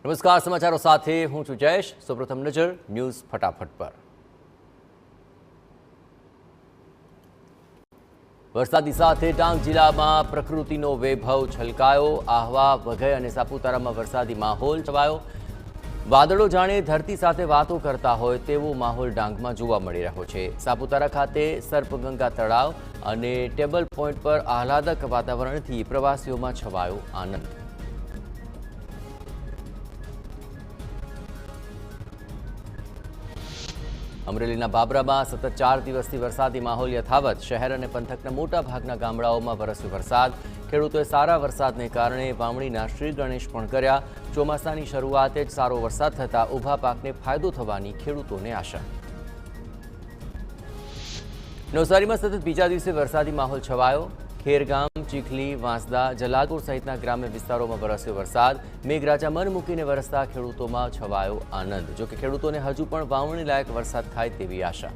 નમસ્કાર, સમાચારો સાથે હું છું જયેશ। સૌપ્રથમ નજર ન્યૂઝ ફટાફટ પર। વરસાદી સાથે ડાંગ જિલ્લામાં પ્રકૃતિનો વૈભવ છલકાયો। આહવા, વઘઈ અને સાપુતારામાં વરસાદી માહોલ છવાયો। વાદળો જાણે ધરતી સાથે વાતો કરતા હોય તેવો માહોલ ડાંગમાં જોવા મળી રહ્યો છે। સાપુતારા ખાતે સર્પગંગા તળાવ અને ટેબલ પોઈન્ટ પર આહલાદક વાતાવરણથી પ્રવાસીઓમાં છવાયો આનંદ। અમરેલીના બાબરામાં સતત 4 દિવસથી વરસાદી માહોલ યથાવત। શહેર અને પંથકના મોટા ભાગના ગામડાઓમાં વરસ્યો વરસાદ। ખેડૂતોએ સારા વરસાદને કારણે વાવણીના શ્રી ગણેશ પણ કર્યા। ચોમાસાની શરૂઆતે જ સારો વરસાદ થતાં ઊભા પાકને ફાયદો થવાની ખેડૂતોને આશા। નવસારીમાં સતત બીજા દિવસે વરસાદી માહોલ છવાયો। ખેરગામ, ચીખલી, વાંસદા, જલાલપુર સહિતના ગ્રામ્ય વિસ્તારોમાં વરસ્યો વરસાદ। મેઘરાજા મન મૂકીને વરસતા ખેડૂતોમાં છવાયો આનંદ। જોકે ખેડૂતોને હજુ પણ વાવણી લાયક વરસાદ થાય તેવી આશા।